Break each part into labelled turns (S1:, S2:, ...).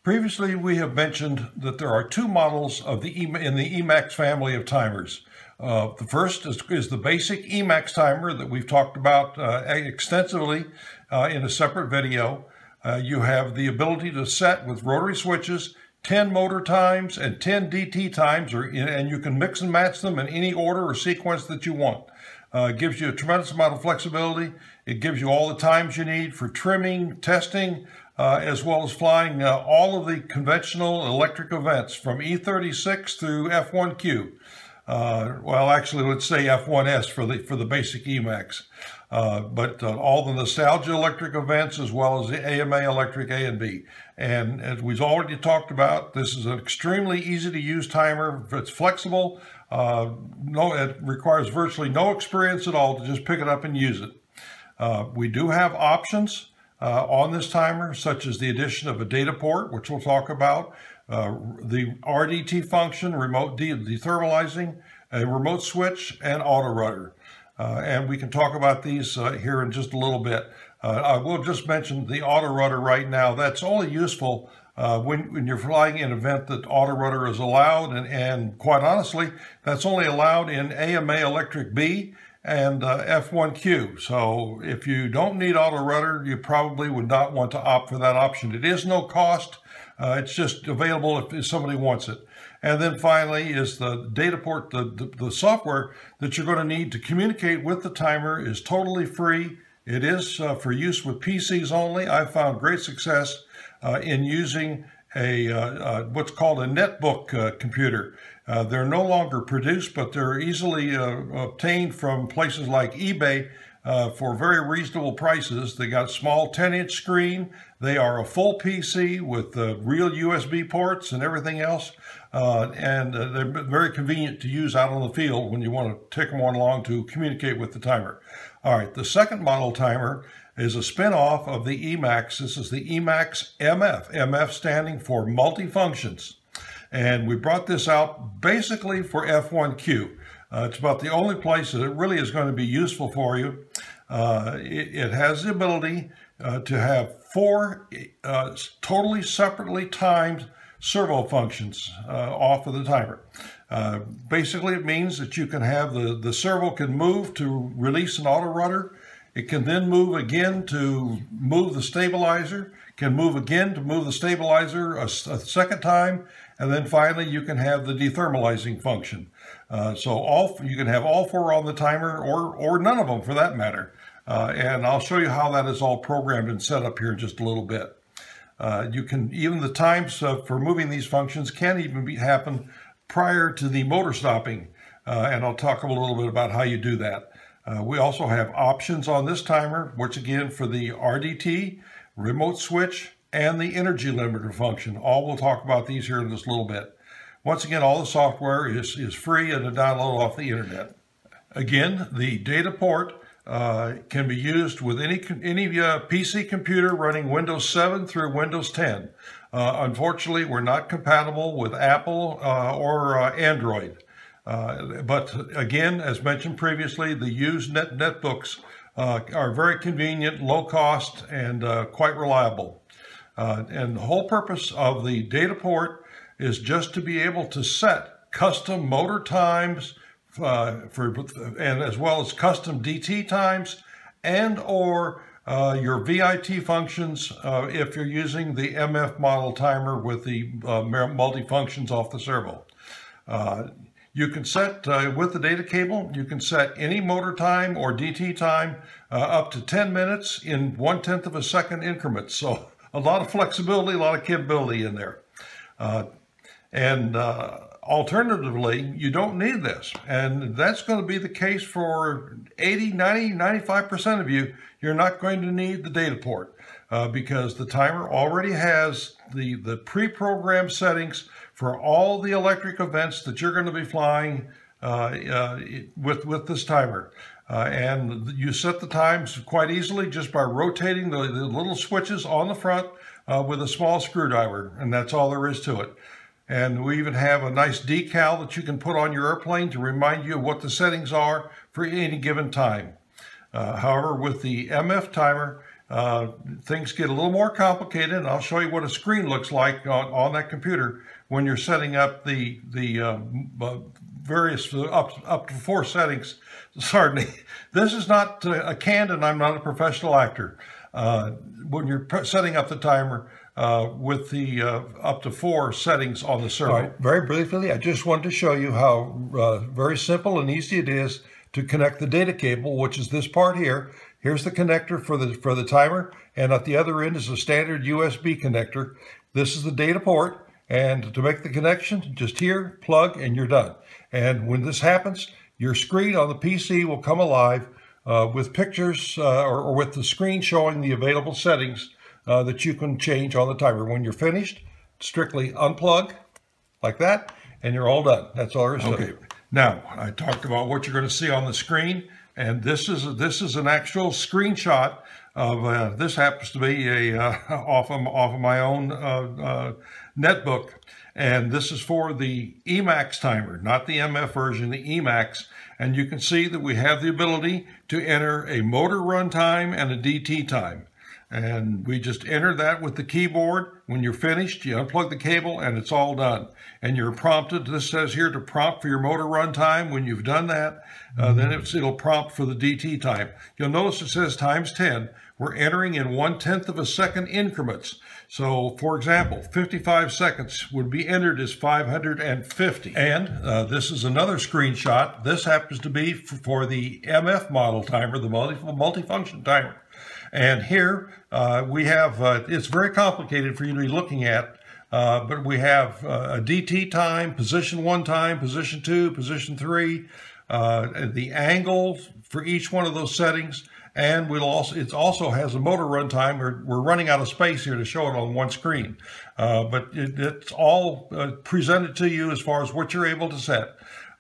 S1: Previously, we have mentioned that there are two models of in the eMax family of timers. The first is the basic eMax timer that we've talked about extensively in a separate video. You have the ability to set with rotary switches 10 motor times and 10 DT times, and you can mix and match them in any order or sequence that you want. It gives you a tremendous amount of flexibility. It gives you all the times you need for trimming, testing, as well as flying all of the conventional electric events from E36 through F1Q. Well, actually, let's say F1S for the basic eMax. But all the nostalgia electric events as well as the AMA electric A and B. And as we've already talked about, this is an extremely easy to use timer. It's flexible. It requires virtually no experience at all to just pick it up and use it. We do have options on this timer, such as the addition of a data port, which we'll talk about, the RDT function, remote dethermalizing, a remote switch, and auto rudder. And we can talk about these here in just a little bit. I will just mention the auto rudder right now. That's only useful when you're flying an event that auto rudder is allowed, and quite honestly, that's only allowed in AMA Electric B and F1Q. So if you don't need auto rudder, you probably would not want to opt for that option. It is no cost. It's just available if somebody wants it. And then finally is the data port. The software that you're going to need to communicate with the timer is totally free. It is for use with PCs only. I've found great success in using what's called a netbook computer. They're no longer produced, but they're easily obtained from places like eBay for very reasonable prices. They got a small 10-inch screen. They are a full PC with real USB ports and everything else. And they're very convenient to use out on the field when you want to take them on along to communicate with the timer. All right, the second model timer is a spin-off of the eMax. This is the eMax MF, MF standing for multifunctions. And we brought this out basically for F1Q. It's about the only place that it really is going to be useful for you. It has the ability to have 4 totally separately timed servo functions off of the timer. Basically, it means that you can have the servo can move to release an auto rudder. It can then move again to move the stabilizer, can move again to move the stabilizer a second time, and then finally you can have the dethermalizing function. So you can have all 4 on the timer, or none of them for that matter. And I'll show you how that is all programmed and set up here in just a little bit. Even the times for moving these functions can even happen prior to the motor stopping. And I'll talk a little bit about how you do that. We also have options on this timer, which again for the RDT, remote switch, and the energy limiter function. All we'll talk about these here in just a little bit. Once again, all the software is free and to download off the internet. Again, the data port can be used with any PC computer running Windows 7 through Windows 10. Unfortunately, we're not compatible with Apple or Android. But again, as mentioned previously, the used netbooks are very convenient, low cost, and quite reliable. And the whole purpose of the data port is just to be able to set custom motor times and as well as custom DT times and or your VIT functions if you're using the MF model timer with the multi-functions off the servo. You can set, with the data cable, you can set any motor time or DT time up to 10 minutes in 1/10 of a second increments. So a lot of flexibility, a lot of capability in there. Alternatively, you don't need this. And that's going to be the case for 80, 90, 95% of you. You're not going to need the data port because the timer already has the pre-programmed settings for all the electric events that you're going to be flying with this timer. And you set the times quite easily just by rotating the little switches on the front with a small screwdriver, and that's all there is to it. And we even have a nice decal that you can put on your airplane to remind you of what the settings are for any given time. However, with the MF timer, things get a little more complicated, and I'll show you what a screen looks like on that computer when you're setting up the various up to 4 settings. Pardon me. This is not a candid. I'm not a professional actor. When you're setting up the timer with the up to 4 settings on the server. All right, very briefly, I just wanted to show you how very simple and easy it is to connect the data cable, which is this part here. Here's the connector for the timer, and at the other end is a standard USB connector. This is the data port, and to make the connection, just here, plug, and you're done. And when this happens, your screen on the PC will come alive with pictures or with the screen showing the available settings that you can change on the timer. When you're finished, strictly unplug like that, and you're all done. That's all there is to it. Now, I talked about what you're going to see on the screen, and this is an actual screenshot of this happens to be a off of my own netbook, and this is for the eMax timer, not the MF version, the eMax. And you can see that we have the ability to enter a motor run time and a DT time. And we just enter that with the keyboard. When you're finished, you unplug the cable and it's all done. And you're prompted, this says here to prompt for your motor run time. When you've done that, then it'll prompt for the DT time. You'll notice it says times 10. We're entering in 1/10 of a second increments. So, for example, 55 seconds would be entered as 550. And this is another screenshot. This happens to be for the MF model timer, the multifunction timer. And here we have, it's very complicated for you to be looking at, but we have a DT time, position 1 time, position 2, position 3, the angle for each one of those settings. And it also has a motor run time. We're running out of space here to show it on one screen. But it's all presented to you as far as what you're able to set.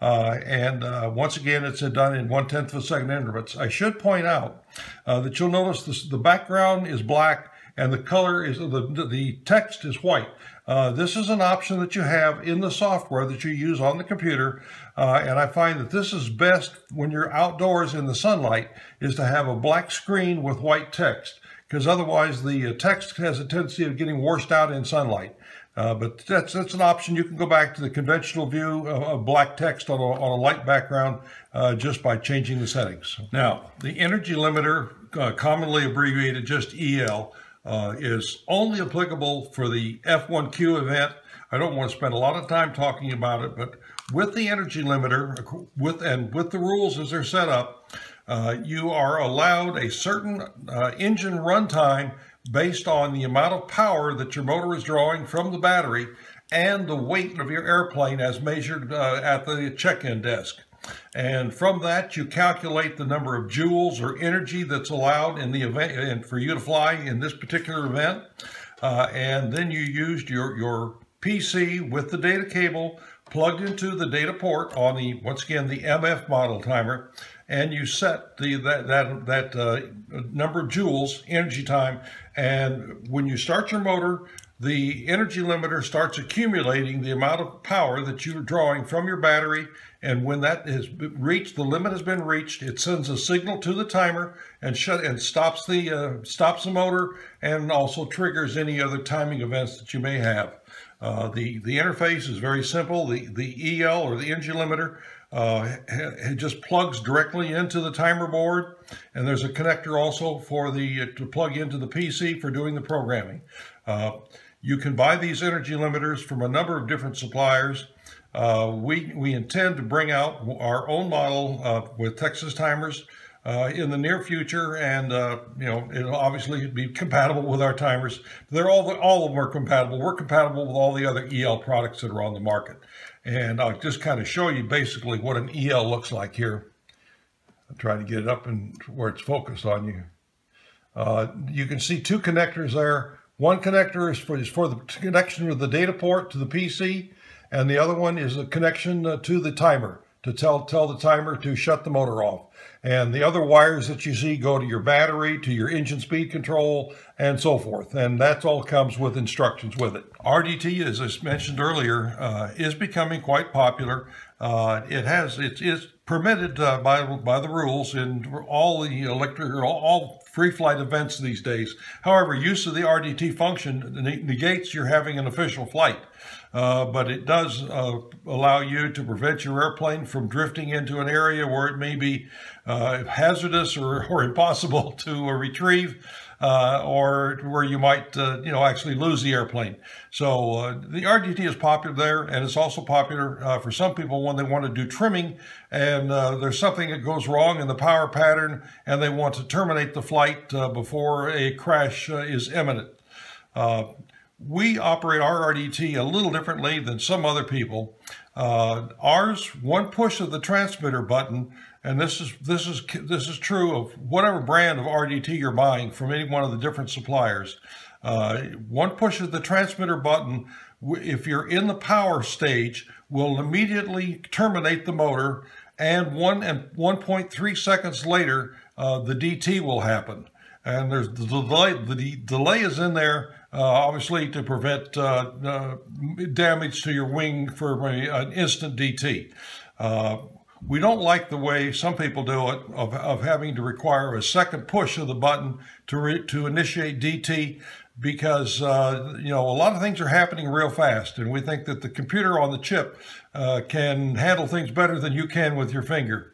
S1: Once again, it's done in 1/10 of a second increments. I should point out that you'll notice the background is black and the color is, the text is white. This is an option that you have in the software that you use on the computer, and I find that this is best when you're outdoors in the sunlight, is to have a black screen with white text, because otherwise the text has a tendency of getting washed out in sunlight. But that's an option. You can go back to the conventional view of black text on a light background just by changing the settings. Now, the energy limiter, commonly abbreviated just EL, is only applicable for the F1Q event. I don't want to spend a lot of time talking about it, but with the energy limiter, with the rules as they're set up, you are allowed a certain engine runtime based on the amount of power that your motor is drawing from the battery and the weight of your airplane as measured at the check-in desk. And from that, you calculate the number of joules or energy that's allowed in the event and for you to fly in this particular event. And then you used your PC with the data cable plugged into the data port on the, once again, the MF model timer, and you set that number of joules, energy time, and when you start your motor, the energy limiter starts accumulating the amount of power that you're drawing from your battery, and when that is reached, the limit has been reached, it sends a signal to the timer and stops the motor, and also triggers any other timing events that you may have. The interface is very simple. The EL, or the energy limiter, it just plugs directly into the timer board, and there's a connector also for to plug into the PC for doing the programming. You can buy these energy limiters from a number of different suppliers. We intend to bring out our own model with Texas timers in the near future, and it'll obviously be compatible with our timers. All of them are compatible. We're compatible with all the other EL products that are on the market. And I'll just kind of show you basically what an EL looks like here. I'll try to get it up and where it's focused on you. You can see two connectors there. One connector is for the connection of the data port to the PC, and the other one is a connection to the timer to tell the timer to shut the motor off. And the other wires that you see go to your battery, to your engine speed control, and so forth. And that all comes with instructions with it. RDT, as I mentioned earlier, is becoming quite popular. It is permitted by the rules in all free flight events these days. However, use of the RDT function negates your having an official flight. But it does allow you to prevent your airplane from drifting into an area where it may be hazardous or impossible to retrieve, or where you might actually lose the airplane. So the RDT is popular there, and it's also popular for some people when they want to do trimming and there's something that goes wrong in the power pattern and they want to terminate the flight before a crash is imminent. We operate our RDT a little differently than some other people. Ours, one push of the transmitter button, and this is true of whatever brand of RDT you're buying from any one of the different suppliers. One push of the transmitter button, if you're in the power stage, will immediately terminate the motor, and 1.3 seconds later, the DT will happen. And there's the delay. The delay is in there, obviously, to prevent damage to your wing for an instant DT. We don't like the way some people do it, of having to require a second push of the button to initiate DT, because a lot of things are happening real fast, and we think that the computer on the chip can handle things better than you can with your finger.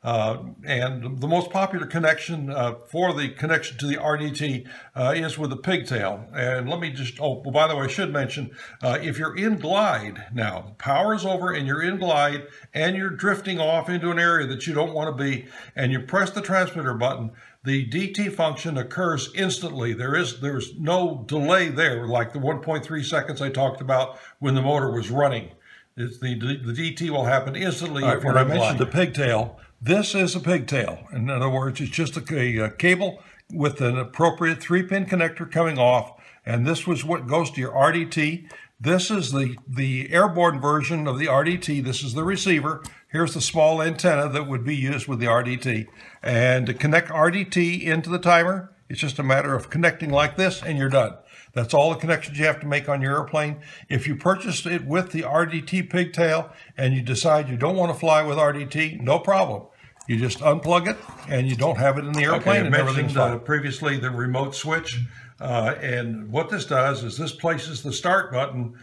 S1: And the most popular connection for the connection to the RDT is with a pigtail. And let me just, by the way, I should mention, if you're in glide now, power is over and you're in glide and you're drifting off into an area that you don't want to be, and you press the transmitter button, the DT function occurs instantly. There's no delay there, like the 1.3 seconds I talked about when the motor was running. The DT will happen instantly. Right, when I mentioned the pigtail, this is a pigtail. In other words, it's just a cable with an appropriate 3-pin connector coming off, and this was what goes to your RDT. This is the airborne version of the RDT. This is the receiver. Here's the small antenna that would be used with the RDT. And to connect RDT into the timer, it's just a matter of connecting like this, and you're done. That's all the connections you have to make on your airplane. If you purchased it with the RDT pigtail and you decide you don't want to fly with RDT, no problem. You just unplug it and you don't have it in the airplane. Okay, I mentioned previously the remote switch. And what this does is this places the start button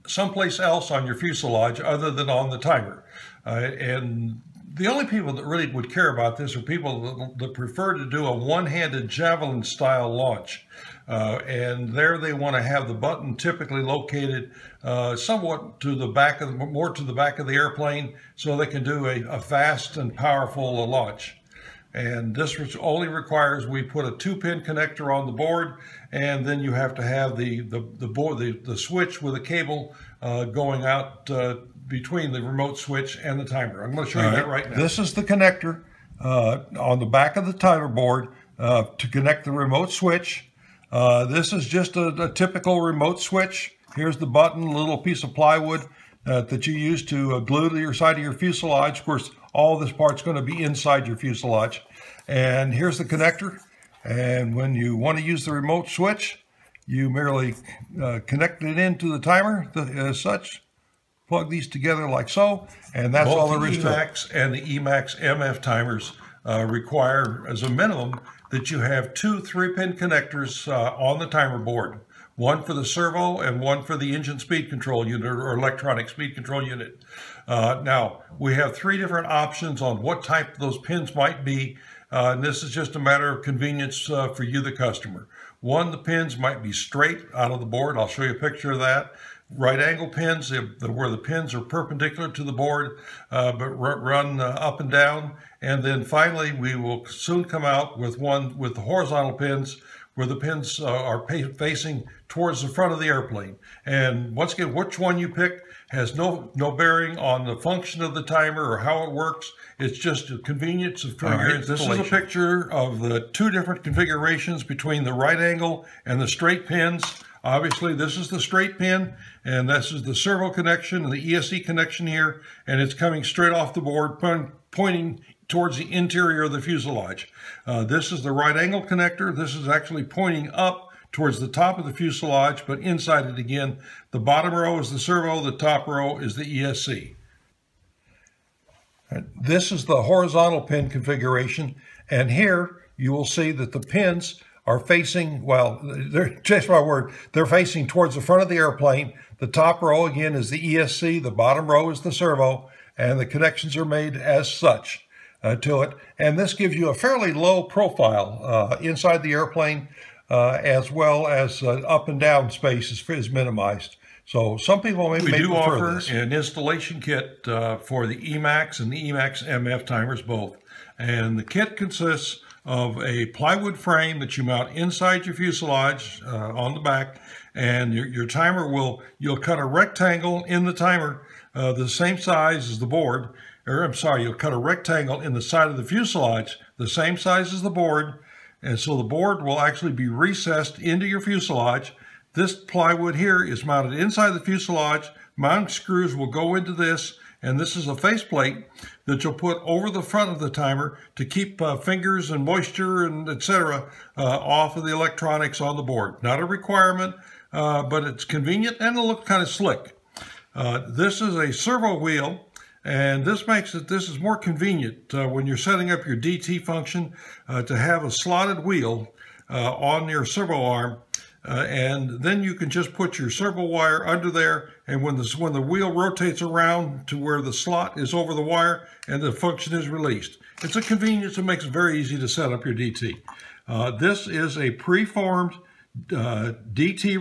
S1: someplace else on your fuselage other than on the timer. And the only people that really would care about this are people that prefer to do a one-handed javelin style launch. And there they want to have the button typically located somewhat to the back of more to the back of the airplane, so they can do a fast and powerful launch. And this only requires we put a 2-pin connector on the board, and then you have to have the switch with a cable going out between the remote switch and the timer. I'm going to show you that right now. This is the connector on the back of the timer board to connect the remote switch. This is just a typical remote switch. Here's the button, a little piece of plywood that you use to glue to your side of your fuselage. Of course, all this part's going to be inside your fuselage. And here's the connector. And when you want to use the remote switch, you merely connect it into the timer as such. Plug these together like so, and that's all there is to it. Both the eMax and the eMax MF timers require, as a minimum, that you have 2 3-pin connectors on the timer board. One for the servo and one for the engine speed control unit or electronic speed control unit. Now, we have 3 different options on what type those pins might be, and this is just a matter of convenience for you, the customer. One, the pins might be straight out of the board. I'll show you a picture of that. Right angle pins, where the pins are perpendicular to the board, but run up and down. And then finally, we will soon come out with one with the horizontal pins, where the pins are facing towards the front of the airplane. And once again, which one you pick has no bearing on the function of the timer or how it works. It's just a convenience of your installation. This is a picture of the 2 different configurations between the right angle and the straight pins. Obviously, this is the straight pin, and this is the servo connection and the ESC connection here, and it's coming straight off the board, pointing towards the interior of the fuselage. This is the right angle connector. This is actually pointing up towards the top of the fuselage, but inside it again. The bottom row is the servo, the top row is the ESC. This is the horizontal pin configuration, and here you will see that the pins are facing, well, they're just my word, they're facing towards the front of the airplane. The top row, again, is the ESC, the bottom row is the servo, and the connections are made as such to it. And this gives you a fairly low profile inside the airplane, as well as up and down space is minimized. So some people may
S2: do offer an installation kit for the eMax and the eMax MF timers both. And the kit consists of a plywood frame that you mount inside your fuselage on the back, and your timer you'll cut a rectangle in the timer the same size as the board, or I'm sorry, you'll cut a rectangle in the side of the fuselage the same size as the board, and so the board will actually be recessed into your fuselage. This plywood here is mounted inside the fuselage. Mounting screws will go into this, and this is a faceplate that you'll put over the front of the timer to keep fingers and moisture and etc. Off of the electronics on the board. Not a requirement, but it's convenient and it'll look kind of slick. This is a servo wheel, and this is more convenient when you're setting up your DT function to have a slotted wheel on your servo arm. And then you can just put your servo wire under there, and when the wheel rotates around to where the slot is over the wire, and the function is released. It's a convenience that makes it very easy to set up your DT. This is a preformed DT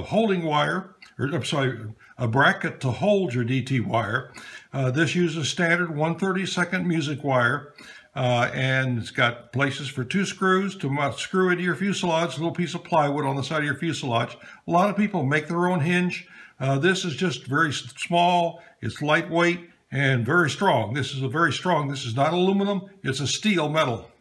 S2: holding wire, or I'm sorry, a bracket to hold your DT wire. This uses standard 1/32 music wire. And it's got places for 2 screws to screw into your fuselage, a little piece of plywood on the side of your fuselage. A lot of people make their own hinge. This is just very small, it's lightweight, and very strong. This is not aluminum, it's a steel metal.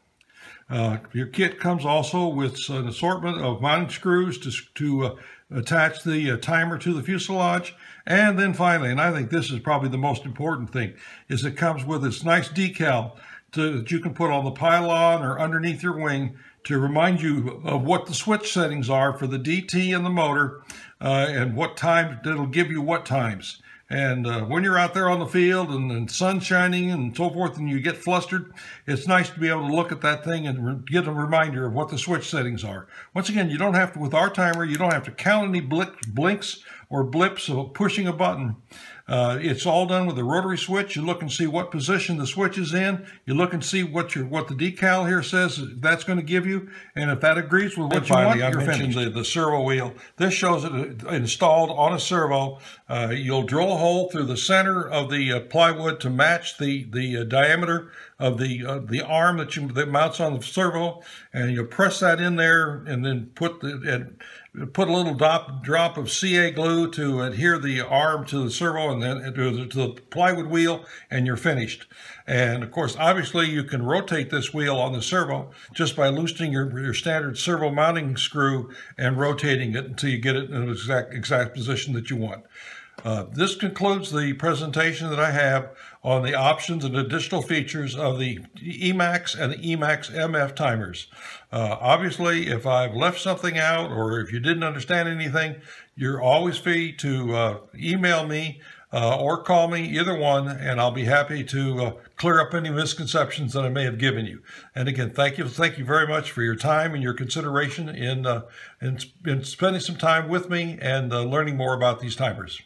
S2: Your kit comes also with an assortment of mounting screws to attach the timer to the fuselage. And then finally, and I think this is probably the most important thing, is it comes with this nice decal that you can put on the pylon or underneath your wing to remind you of what the switch settings are for the DT and the motor, and what time it'll give you what times. And when you're out there on the field and sun's shining and so forth and you get flustered, it's nice to be able to look at that thing and get a reminder of what the switch settings are. Once again, you don't have to, with our timer, you don't have to count any blinks or blips of pushing a button. It's all done with a rotary switch. You look and see what position the switch is in. You look and see what the decal here says that's going to give you. And if that agrees with what you want, you're finished. I mentioned the servo wheel. This shows it installed on a servo. You'll drill a hole through the center of the plywood to match the diameter of the arm that mounts on the servo, and you'll press that in there, and then put a little drop of CA glue to adhere the arm to the servo and then to the plywood wheel, and you're finished. And of course, obviously, you can rotate this wheel on the servo just by loosening your standard servo mounting screw and rotating it until you get it in the exact position that you want. This concludes the presentation that I have on the options and additional features of the eMax and the eMax MF timers. Obviously, if I've left something out or if you didn't understand anything, you're always free to email me or call me, either one, and I'll be happy to clear up any misconceptions that I may have given you. And again, thank you very much for your time and your consideration in spending some time with me and learning more about these timers.